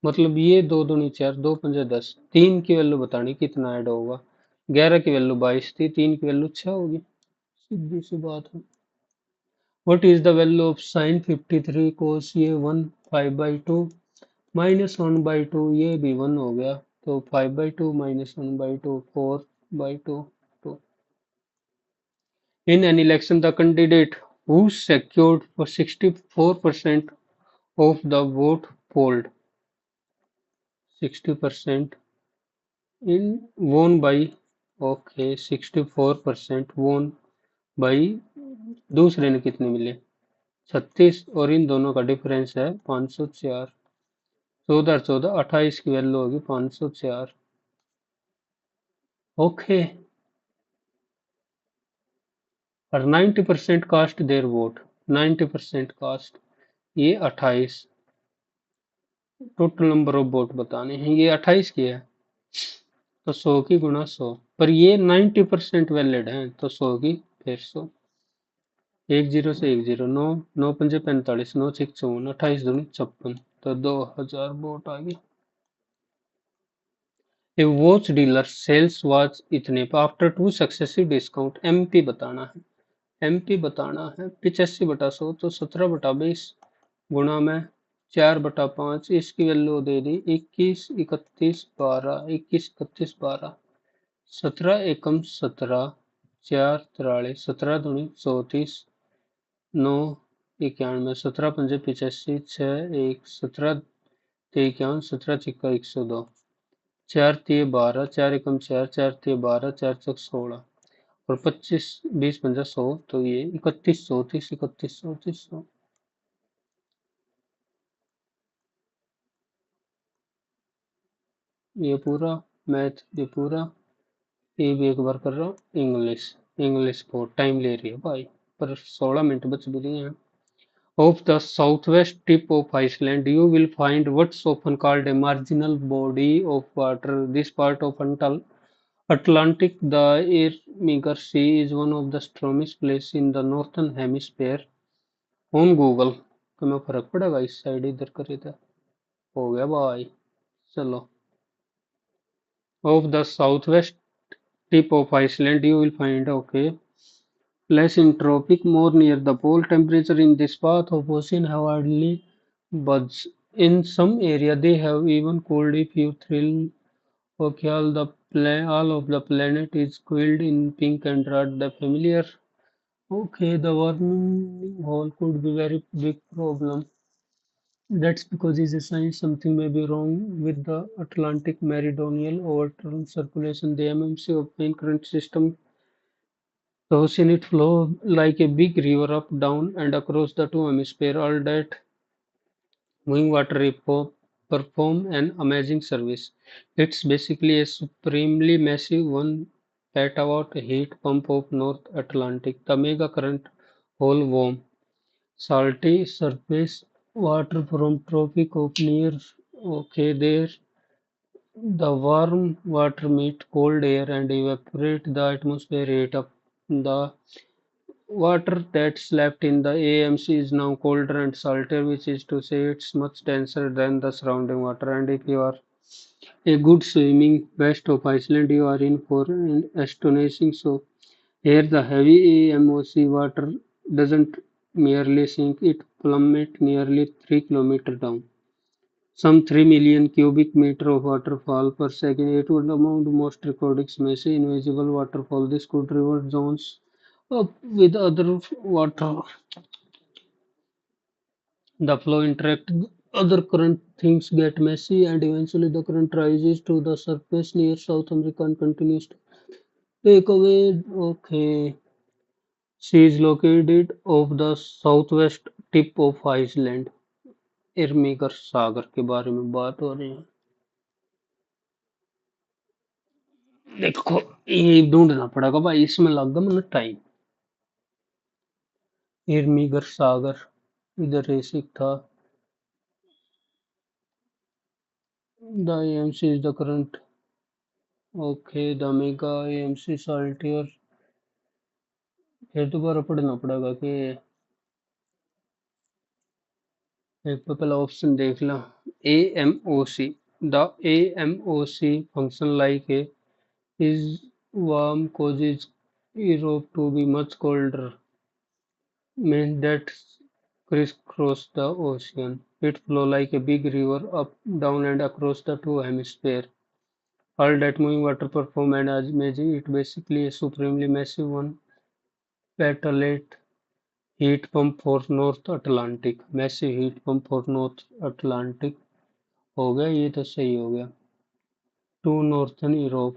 मतलब ये 2 दूनी 4, 2 पंजे 10। 3 की वैल्यू बतानी कितना ऐड होगा। 11 की वैल्यू 22 थी, 3 की वैल्यू 6 होगी, सीधी सी बात है। What is the value of sine 53 कोस ये 1 5/2 -1/2, ये भी 1 हो गया, तो 5/2 -1/2 4/2 2। In an election, the candidate who secured for 64% of the vote polled 60% in won by, okay 64% won by, दूसरे ने कितने मिले 36, और इन दोनों का डिफरेंस है 504। 14 और 14 28 की वैल्यू होगी 504। ओके। और 90% कास्ट देयर वोट, 90% कास्ट, ये 28। टोटल नंबर ऑफ वोट बताने हैं, ये 28 की है, तो 100 की गुणा 100, पर ये 90% वैलिड है तो 100 की फिर 100। 10 से 10, 9, 9 पंजे 45, 9 छक 54, 28 दूनी 56, तो 2,000 वोट आ गई। ए वॉच डीलर सेल्स वॉच इतने पर आफ्टर 2 सक्सेसिव डिस्काउंट। एमपी बताना है, एमपी बताना है 85/100, तो 17/20 गुणा में 4/5। इसकी वैल्यू दे दी 21, 31, 12, 21, 31, 12, 17 एकम 17, 4 43, 17 दूनी 34, 9 91, 17 पंजे 85, 6 1, 17 51, 17 छिक्का 102, 4 तिये 12, 4 एकम 4, 4 तिये 12, 4 चौक 16, और 25 20 पंजा 100, तो ये 3100 30, 3100 30। ये पूरा मैथ, ये पूरा, ये भी एक बार कर रहा हूँ। इंग्लिश, इंग्लिश बहुत टाइम ले रही है भाई, पर 16 मिनट बच भी रही हैं। Off the southwest tip of Iceland, you will find what's often called a marginal body of water. This part of Atlantic, the Ermiger Sea, is one of the stormiest places in the northern hemisphere. On Google, तुम्हें फर्क पड़ेगा इस side इधर करे तो हो गया भाई। चलो, of the southwest tip of Iceland, you will find, okay, less in tropic, more near the pole. Temperature in this path of ocean have hardly budged. In some area, they have even cooled. If you thrill, okay, all of the planet is coiled in pink and red. The familiar, okay, the warming hole could be very big problem. That's because is a sign something may be wrong with the Atlantic meridional overturn circulation. The MMC of main current system, the ocean it flow like a big river up, down, and across the two hemispheres. All that moving water report. perform an amazing service. It's basically a supremely massive 1 petawatt heat pump of North Atlantic. The mega current whole warm, salty surface water from Tropic of Near. Okay, there the warm water meet cold air and evaporate the atmosphere heat up. The water that's left in the AMC is now colder and saltier, which is to say it's much denser than the surrounding water. And if you are a good swimming west of Iceland, you are in for an astonishing show. Here, the heavy AMOC water doesn't merely sink, it plummets nearly 3 kilometers down. Some 3 million cubic meters of water fall per second. It would amount to most recordings massive invisible waterfall. This could river zones up with other water. The flow interact other current, things get messy, and eventually the current rises to the surface near South America and continues to take away. Okay, she is located off the southwest tip of Iceland. इरमिगर सागर के बारे में बात हो रही है। देखो, ये ढूंढना पड़ेगा भाई, इसमें लग गया मतलब टाइम। इरमिगर सागर इधर रेसिक था। The AMC is the current. Okay, the mega AMC saltier. फिर दोबारा पढ़ना पड़ेगा कि एक तो पहला ऑप्शन देख लो। A M O C, the A M O C function like a is warm causes Europe to be much colder, means that crisscross the ocean. It flow like a big river up, down and across the two hemispheres. All that moving water perform and as imagine it basically a supremely massive one petalate heat pump for North Atlantic. Massive heat pump for North Atlantic हो गया, ये तो सही हो गया। To Northern Europe.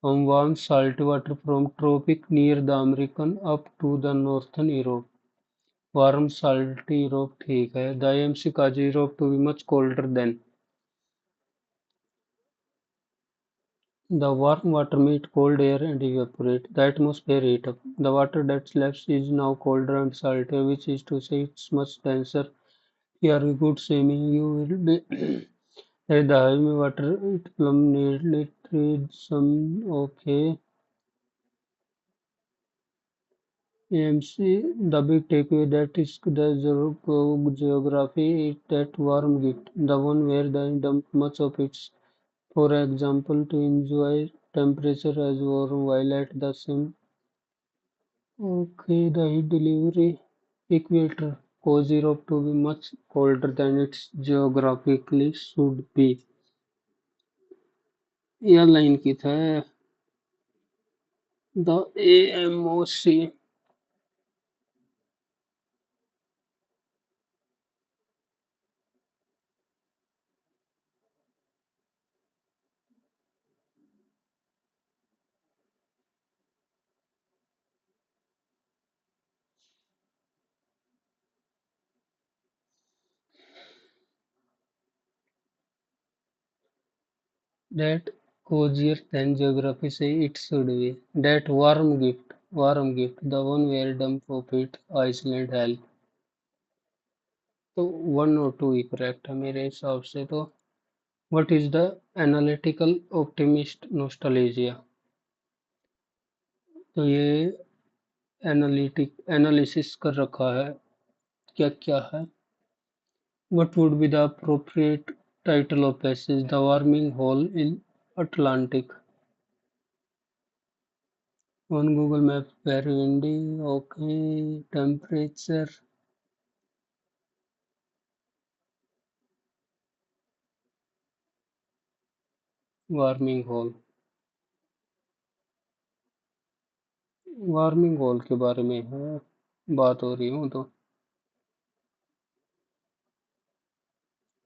Warm salty water from tropic near the American up to the northern Europe. Warm salty Europe ठीक है. The IMC causes Europe to be much colder than. The warm water meet cold air and evaporate. The atmosphere heat up. The water that's left is now colder and saltier, which is to say it's much denser. You are good swimming, you will be at the heavy water it plumb nearly treat some okay. AMC, the big takeaway that is the geography is that warm gift, the one where they dump much of it. For example, to enjoy temperature as warm while at the same. Okay, the heat delivery equator cause Europe to be much colder than it geographically should be. यह line की था the AMOC. That cozier than geography say it should be. That warm gift, the one where dump of it, Iceland hell. तो 1 और 2 ही correct है मेरे हिसाब से तो। What is the analytical optimist nostalgia? तो ये एनालिसिस कर रखा है, क्या क्या है। What would be the appropriate title of passage? The warming hole in Atlantic. On Google Maps, very windy. Okay, temperature. Warming hall. Warming hall के बारे में है बात हो रही हूँ तो।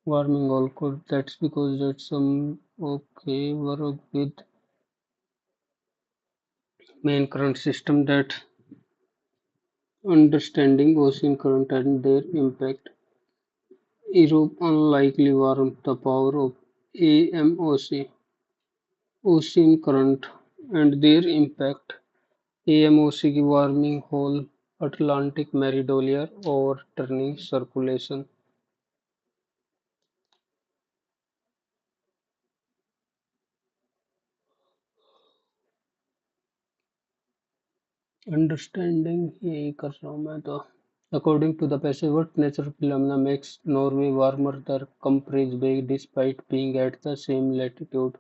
वार्मिंग हॉल को that's because that's some okay work with main current system that understanding ocean current and their impact Europe unlikely warmed the power of AMOC ocean current and their impact. AMOC की warming whole Atlantic Meridional overturning circulation. Understanding यही कर रहा हूँ मैं तो. According to the passage, what natural phenomena makes Norway warmer than Comprise Bay despite being at the same latitude?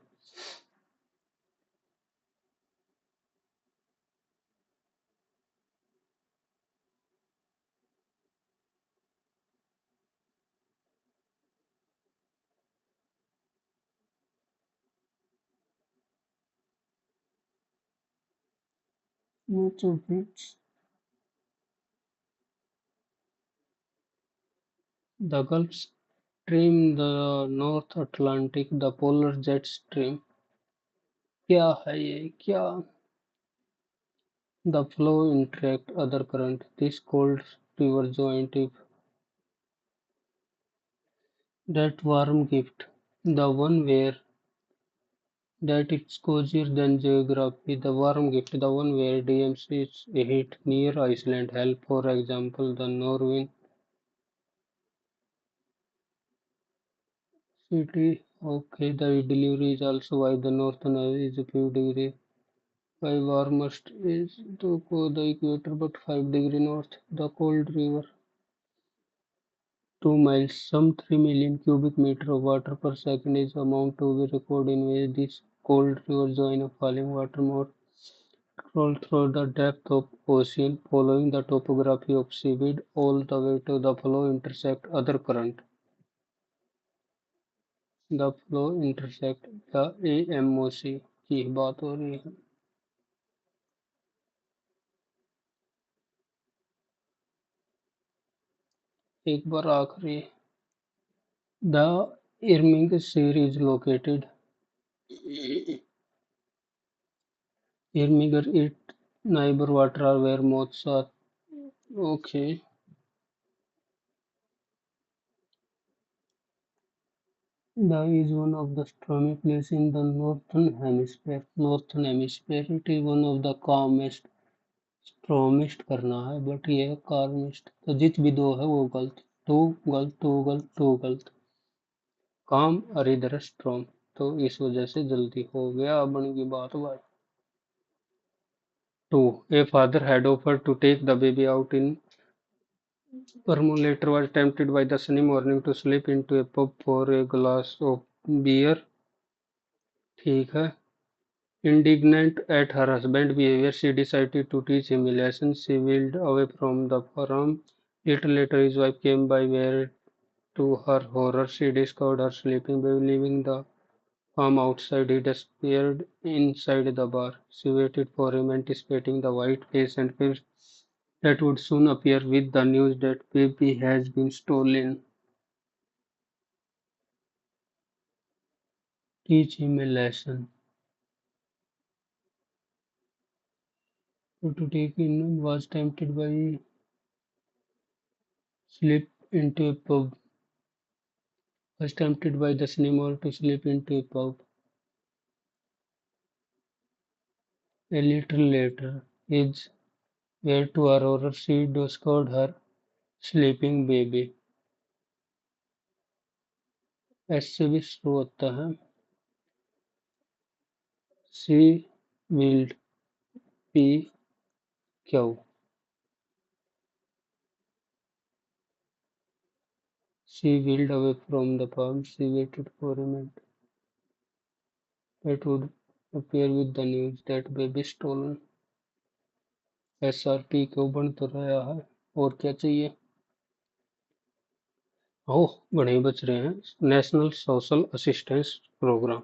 Which of which? The Gulf Stream, the North Atlantic, the Polar Jet Stream. क्या है ये क्या? The flow interact other current. This called river joint if that warm gift. The one where that it's cozier than geography. The warm gift, the one where DMC is hit near Iceland help. For example, the Norwegian city. Okay, the delivery is also why the northern is a few degree. Why warmest is to the equator, but 5 degree north. The cold river. 2 miles, some 3 million cubic meter of water per second is the amount to be recorded in which this cold river join a falling water more roll through the depth of ocean, following the topography of seabed all the way to the flow intersect other current. The flow intersect the AMOC की बात हो रही है. एक बार आखिरी. The Irming Sea is located. Irminger its neighbor water are where moths are. Okay. The is one of the stormy places in the northern hemisphere. Northern hemisphere. It is one of the calmest. स्ट्रॉमिस्ट करना है but ये है कार्मिस्ट तो जित भी दो है वो गलत. टू गलत टू गलत टू गलत. काम और इधर स्ट्रॉम. तो इस वजह से जल्दी हो गया बन की बात भाई. Two. A father had offered to take the baby out in Vermont later was tempted by the sunny morning to slip into a pub for a glass of beer. ठीक है. Indignant at her husband's behavior, she decided to teach him a lesson. She wheeled away from the farm. Little later, his wife came by where, to her horror, she discovered her sleeping baby leaving the farm outside. He disappeared inside the bar. She waited for him, anticipating the white face and face that would soon appear with the news that baby has been stolen. Teach him a lesson. So to take in was tempted by slip into a pub. Was tempted by the cinema to slip into a pub. A little later, is where to her horror she discovered her sleeping baby. ऐसे भी शुरू होता है. She willed be क्यों. She wheeled away from the pub. She waited for a moment that would appear with the news that baby stolen. SRT क्यों बन तो रहा है और क्या चाहिए. ओह बड़े ही बच रहे हैं. National social assistance programme.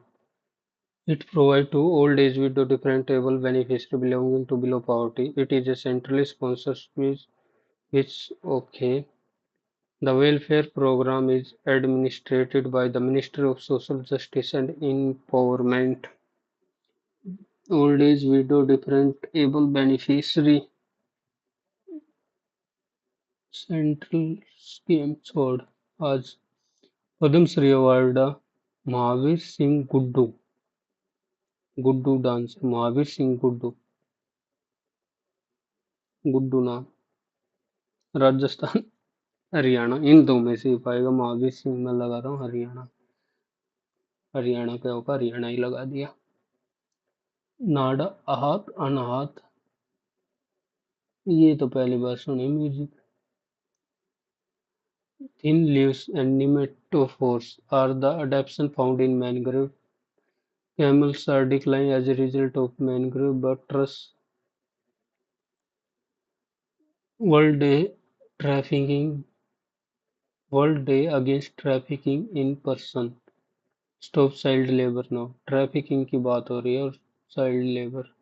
It provides to old age widow different able beneficiaries belonging to below poverty. It is a centrally sponsored which okay. The welfare program is administered by the Ministry of Social Justice and Empowerment. Old age widow different able beneficiary central scheme छोड़ आज Padmashri award Mahavir Singh Guddu, Guddu dance, Mahavir Singh Guddu, Guddu नाम, राजस्थान, हरियाणा, इन दो में से ही पाएगा। महावीर सिंह में लगा रहा हूँ हरियाणा, हरियाणा का होगा, हरियाणा ही लगा दिया। नाडा आहत अनाहत, ये तो पहली बार सुनी music. Thin leaves and nematophores are the adaptation found in mangrove. Camels are declining as a result of mangrove buttress. World Day trafficking, World Day against trafficking in person. Stop child labor now. Trafficking की बात हो रही है और child labour,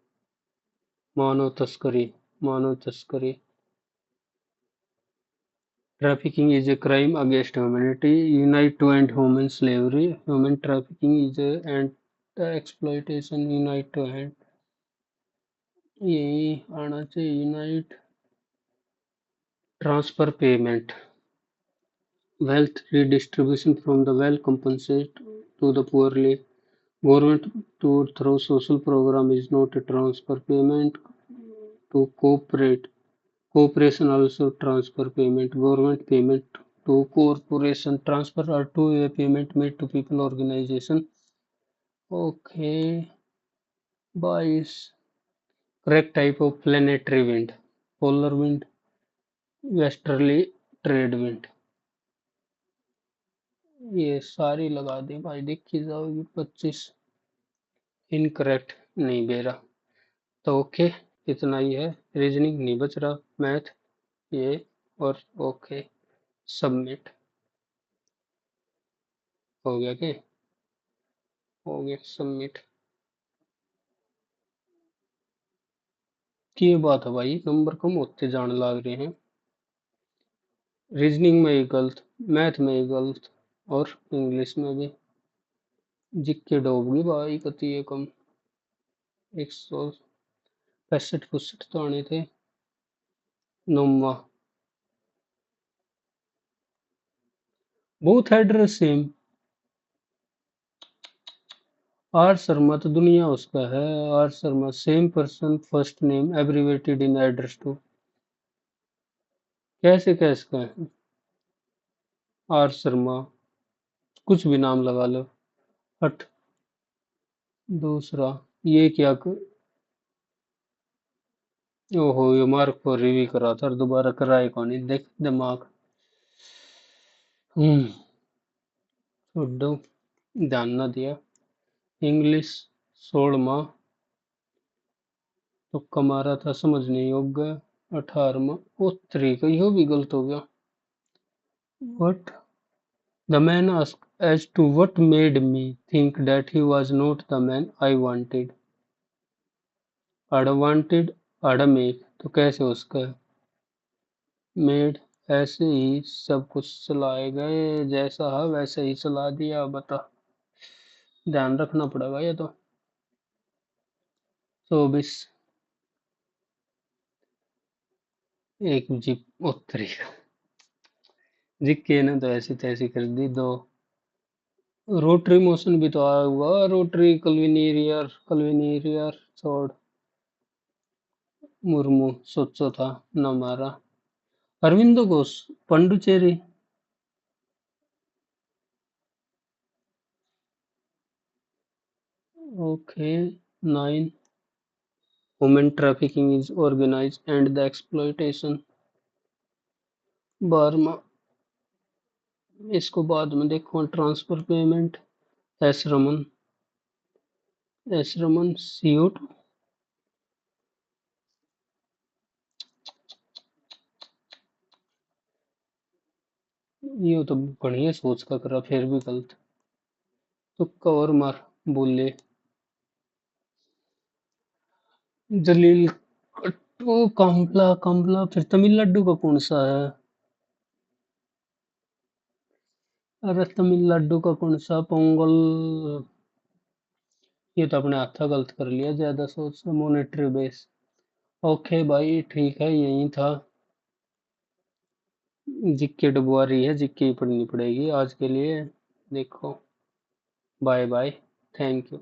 मानव तस्करी, मानव तस्करी। Trafficking is a crime against humanity. Unite to end human slavery. Human trafficking is a and exploitation. Unite to end. यही आना चाहिए, unite. Transfer payment, wealth redistribution from the well compensate to the poorly. Government to through social program is not a transfer payment to corporate. Corporation also transfer payment. Government payment to corporation transfer or to a payment made to people organization. Okay, boys. Correct type of planetary wind. Polar wind, westerly trade wind। ये सारी लगा दी भाई, देखी जाओगी 25। Incorrect नहीं बेरा, तो okay, इतना ही है। रीजनिंग नहीं बच रहा, मैथ ये, और ओके, सबमिट हो गया क्या? हो गया सबमिट। की बात है भाई, नंबर कम होते जाने लग रहे हैं। रीजनिंग में ही गलत, मैथ में ही गलत, और इंग्लिश में भी। जिक्के डूब गई भाई, कती है कम। 165 तो आने थे। नौवा, both address same। R Sharma तो दुनिया उसका है। R Sharma, same person, first name abbreviated in address too. कैसे कैसे है? आर शर्मा, कुछ भी नाम लगा लो। हट। दूसरा, ये क्या ओहो, ये मार्क को रिव्यू करा था और दोबारा कराए कौन, देख दिमाग। हम्म, छोड़ो, ध्यान ना दिया। इंग्लिश 16वां, तुक्का मारा था, समझ नहीं योग्य। 18वां, उत्तरी का यो भी गलत हो गया। What, the man asked as to what made me think that he was not the man I wanted. Ada wanted, Ada make, तो कैसे उसका मेड। ऐसे ही सब कुछ चलाए गए, जैसा है वैसे ही चला दिया, बता। ध्यान रखना पड़ेगा ये तो। 24, एक जीप उत्तरी, जिक्के ने तो ऐसी तैसी कर दी दो। रोटरी मोशन भी तो आया हुआ, रोटरी कन्वीनियर, कन्वीनियर छोड़। मुर्मू सोचो था, न मारा। Aurobindo Ghosh, Puducherry. Okay, 9, women trafficking is organised and the exploitation. 12वां, इसको बाद में देखो। Transfer payment, S Raman, S Raman CO2। ये तो बढ़िया सोच का करा, फिर भी गलत। तुक्का और मार, बोले। जलील कट्टू, काम्पला, काम्पला, फिर तमिलनाडु का कौन सा है? अरे तमिलनाडु का कौन सा, पोंगल। ये तो अपने हाथा गलत कर लिया, ज्यादा सोच। Monetary base. ओके भाई, ठीक है, यही था। जिक्के डुबवा रही है, जिक्के ही पढ़नी पड़ेगी आज के लिए। देखो। Bye bye. Thank you.